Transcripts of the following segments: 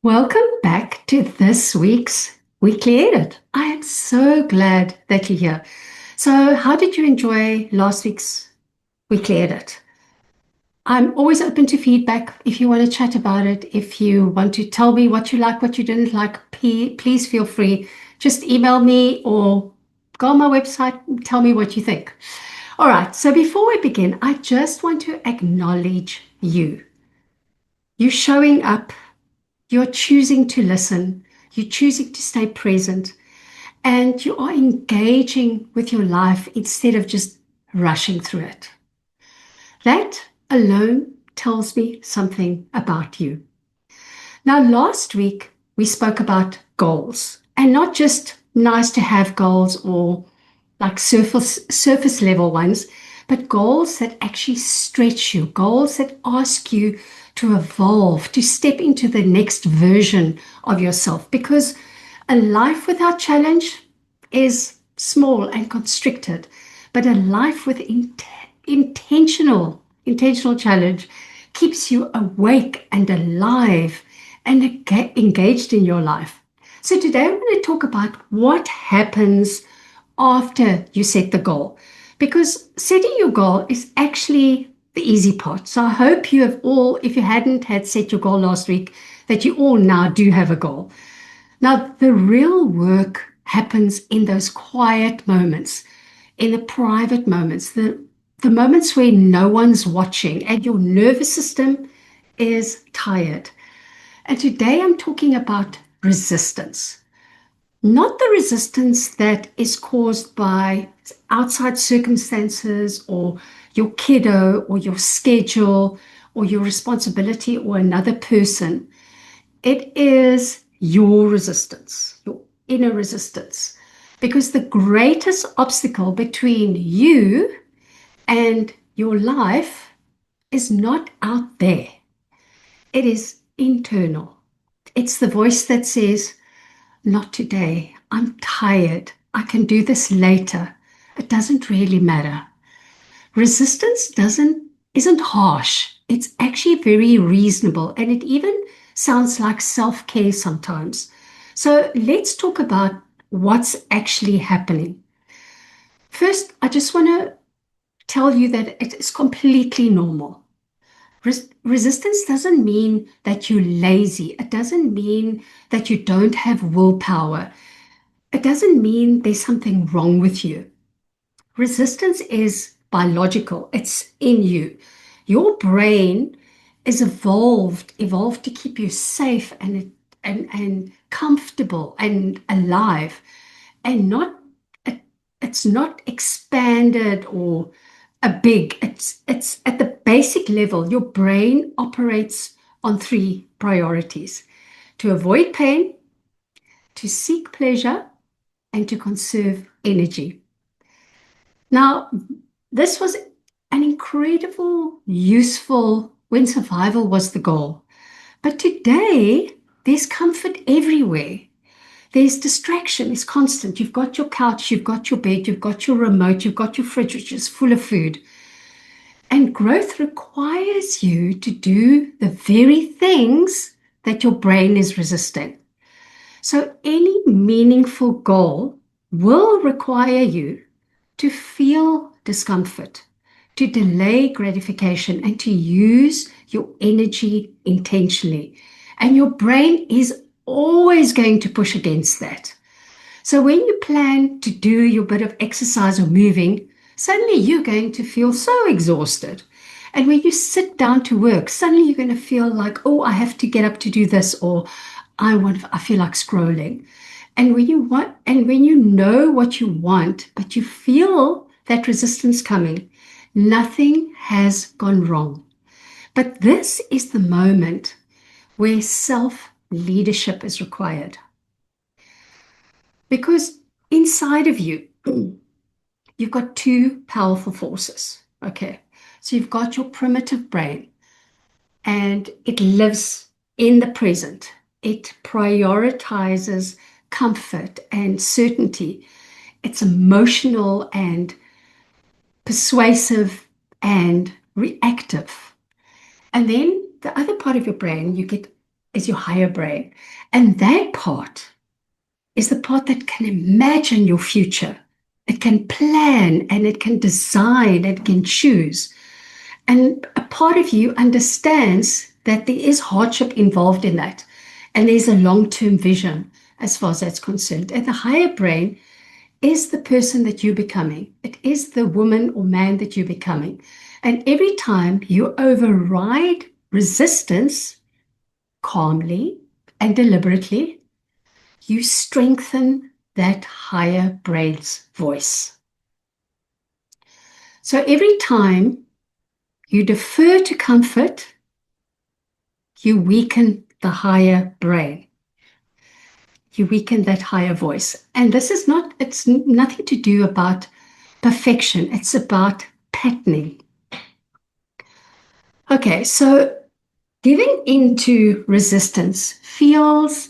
Welcome back to this week's Weekly Edit. I am so glad that you're here. So, how did you enjoy last week's Weekly Edit? I'm always open to feedback if you want to chat about it. If you want to tell me what you like, what you didn't like, please feel free. Just email me or go on my website and tell me what you think. All right, so before we begin, I just want to acknowledge you. You showing up. You're choosing to listen, you're choosing to stay present, and you are engaging with your life instead of just rushing through it. That alone tells me something about you. Now, last week we spoke about goals, and not just nice to have goals or like surface level ones, but goals that actually stretch you, goals that ask you to evolve, to step into the next version of yourself. Because a life without challenge is small and constricted, but a life with intentional challenge keeps you awake and alive and engaged in your life. So today I'm going to talk about what happens after you set the goal, because setting your goal is actually the easy part. So I hope you have all, if you hadn't had set your goal last week, that you all now do have a goal. Now, the real work happens in those quiet moments, in the private moments, the moments where no one's watching and your nervous system is tired. And today I'm talking about resistance. Not the resistance that is caused by outside circumstances or your kiddo or your schedule or your responsibility or another person. It is your resistance, your inner resistance. Because the greatest obstacle between you and your life is not out there, it is internal. It's the voice that says, not today. I'm tired. I can do this later. It doesn't really matter. Resistance isn't harsh. It's actually very reasonable, and it even sounds like self-care sometimes. So let's talk about what's actually happening. First, I just want to tell you that it is completely normal. Resistance doesn't mean that you're lazy. It doesn't mean that you don't have willpower. It doesn't mean there's something wrong with you. Resistance is biological. It's in you. Your brain is evolved to keep you safe and comfortable and alive, and not it's not expanded or a big. It's at the basic level. Your brain operates on three priorities: to avoid pain, to seek pleasure, and to conserve energy. Now, this was an incredible, useful when survival was the goal. But today, there's comfort everywhere. There's distraction, it's constant. You've got your couch, you've got your bed, you've got your remote, you've got your fridge, which is full of food. And growth requires you to do the very things that your brain is resisting. So any meaningful goal will require you to feel discomfort, to delay gratification, and to use your energy intentionally. And your brain is always going to push against that. So when you plan to do your bit of exercise or moving, suddenly you're going to feel so exhausted. And when you sit down to work, suddenly you're going to feel like, oh, I have to get up to do this, or I feel like scrolling. And when you know what you want, but you feel that resistance coming, nothing has gone wrong. But this is the moment where self-leadership is required. Because inside of you, you've got two powerful forces. Okay. So you've got your primitive brain, and it lives in the present. It prioritizes comfort and certainty. It's emotional and persuasive and reactive. And then the other part of your brain, you get is your higher brain. And that part is the part that can imagine your future. It can plan and it can design, it can choose. And a part of you understands that there is hardship involved in that. And there's a long-term vision as far as that's concerned. And the higher brain is the person that you're becoming. It is the woman or man that you're becoming. And every time you override resistance calmly and deliberately, you strengthen that higher brain's voice. So every time you defer to comfort, you weaken the higher brain. You weaken that higher voice. And this is not, it's nothing to do about perfection. It's about patterning. Okay, so giving into resistance feels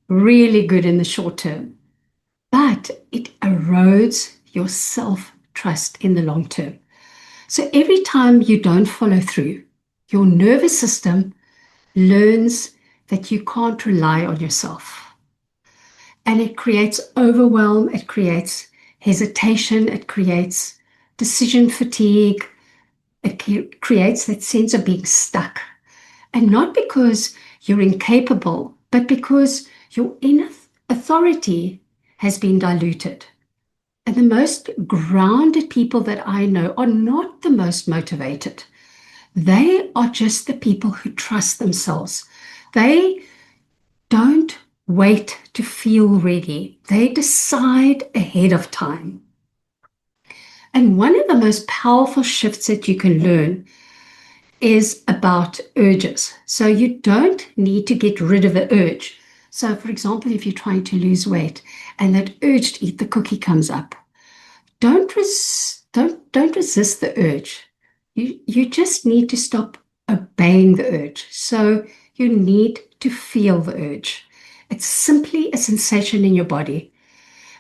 really good in the short term, but it erodes your self-trust in the long term. So every time you don't follow through, your nervous system learns that you can't rely on yourself. And it creates overwhelm, it creates hesitation, it creates decision fatigue, it creates that sense of being stuck. And not because you're incapable, but because your inner authority has been diluted. And the most grounded people that I know are not the most motivated. They are just the people who trust themselves. They don't wait to feel ready. They decide ahead of time. And one of the most powerful shifts that you can learn is about urges. So you don't need to get rid of the urge. So for example, if you're trying to lose weight and that urge to eat the cookie comes up, don't resist the urge. You just need to stop obeying the urge. So you need to feel the urge. It's simply a sensation in your body.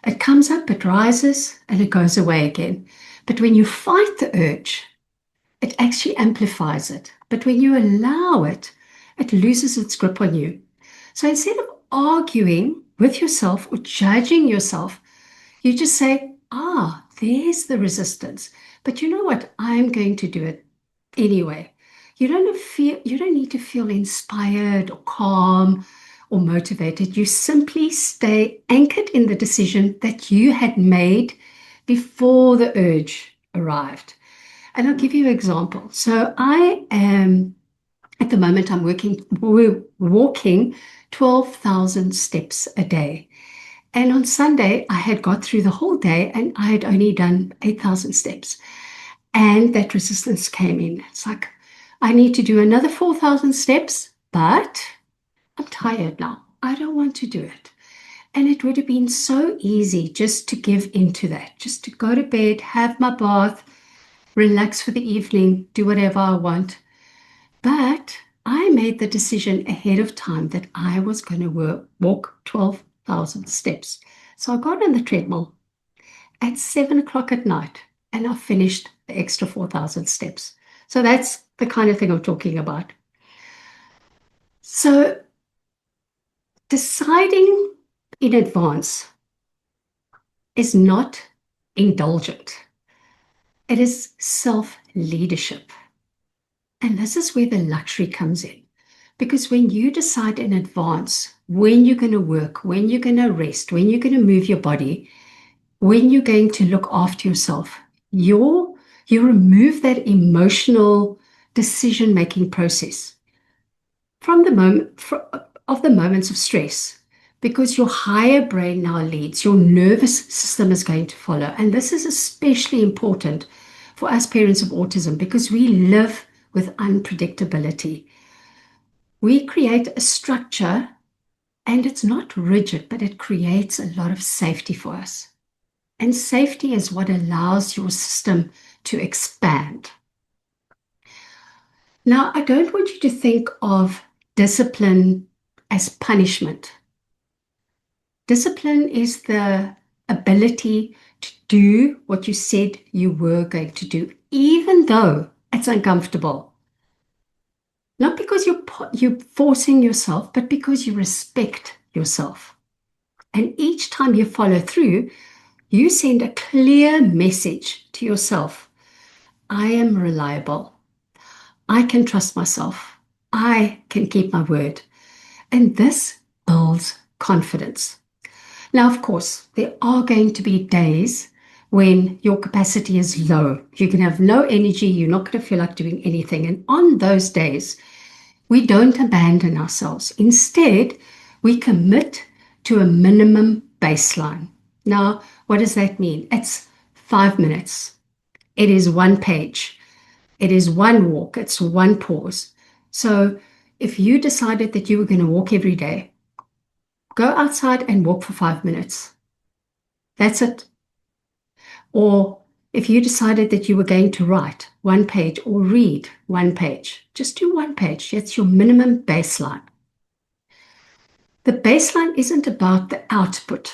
It comes up, it rises, and it goes away again. But when you fight the urge, it actually amplifies it. But when you allow it, it loses its grip on you. So instead of arguing with yourself or judging yourself, you just say, there's the resistance. But you know what? I'm going to do it anyway. You don't need to feel inspired or calm or motivated. You simply stay anchored in the decision that you had made before the urge arrived. And I'll give you an example. So I am, at the moment, we're walking 12,000 steps a day. And on Sunday, I had got through the whole day and I had only done 8,000 steps. And that resistance came in. It's like, I need to do another 4,000 steps, but I'm tired now. I don't want to do it. And it would have been so easy just to give into that, just to go to bed, have my bath, relax for the evening, do whatever I want. But I made the decision ahead of time that I was going to walk 12,000 steps. So I got on the treadmill at 7 o'clock at night and I finished the extra 4,000 steps. So that's the kind of thing I'm talking about. So deciding in advance is not indulgent. It is self-leadership. And this is where the luxury comes in. Because when you decide in advance when you're going to work, when you're going to rest, when you're going to move your body, when you're going to look after yourself, you remove that emotional decision-making process from the moments of stress, because your higher brain now leads, your nervous system is going to follow. And this is especially important for us parents of autism because we live with unpredictability. We create a structure and it's not rigid, but it creates a lot of safety for us. And safety is what allows your system to expand. Now, I don't want you to think of discipline as punishment. Discipline is the ability to do what you said you were going to do, even though it's uncomfortable. Not because you're forcing yourself, but because you respect yourself. And each time you follow through, you send a clear message to yourself. I am reliable. I can trust myself. I can keep my word. And this builds confidence. Now, of course, there are going to be days when your capacity is low. You can have low energy. You're not going to feel like doing anything. And on those days, we don't abandon ourselves. Instead, we commit to a minimum baseline. Now, what does that mean? It's 5 minutes. It is one page. It is one walk. It's one pause. So if you decided that you were going to walk every day, go outside and walk for 5 minutes. That's it. Or if you decided that you were going to write one page or read one page, just do one page. That's your minimum baseline. The baseline isn't about the output.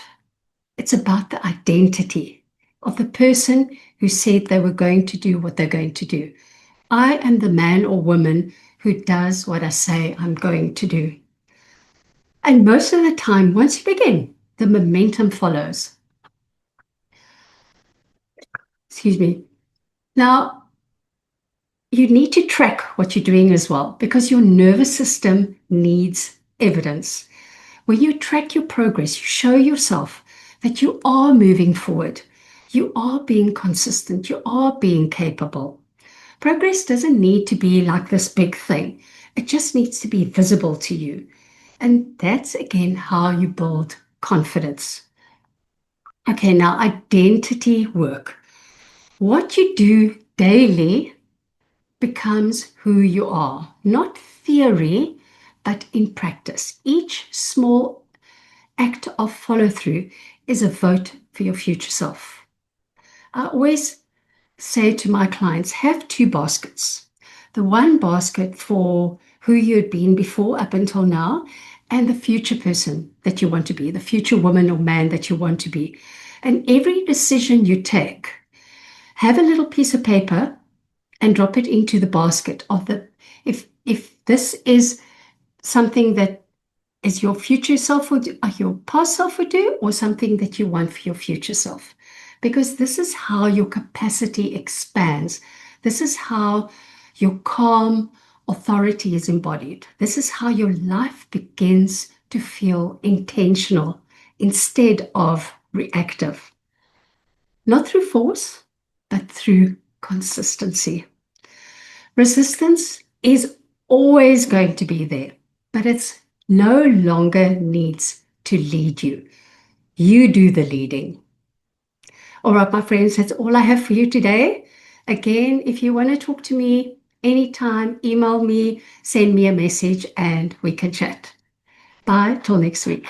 It's about the identity of the person who said they were going to do what they're going to do. I am the man or woman who does what I say I'm going to do. And most of the time, once you begin, the momentum follows. Excuse me. Now, you need to track what you're doing as well because your nervous system needs evidence. When you track your progress, you show yourself that you are moving forward. You are being consistent. You are being capable. Progress doesn't need to be like this big thing. It just needs to be visible to you. And that's again how you build confidence. Okay, now identity work. What you do daily becomes who you are, not theory, but in practice. Each small act of follow through is a vote for your future self. I always say to my clients, have two baskets. The one basket for who you'd been before up until now, and the future person that you want to be, the future woman or man that you want to be. And every decision you take, have a little piece of paper and drop it into the basket of the, if this is something that is your future self would do, or your past self would do, or something that you want for your future self. Because this is how your capacity expands. This is how your calm authority is embodied. This is how your life begins to feel intentional instead of reactive. Not through force, but through consistency. Resistance is always going to be there, but it's no longer needs to lead you. You do the leading. All right, my friends, that's all I have for you today. Again, if you want to talk to me anytime, email me, send me a message, and we can chat. Bye, till next week.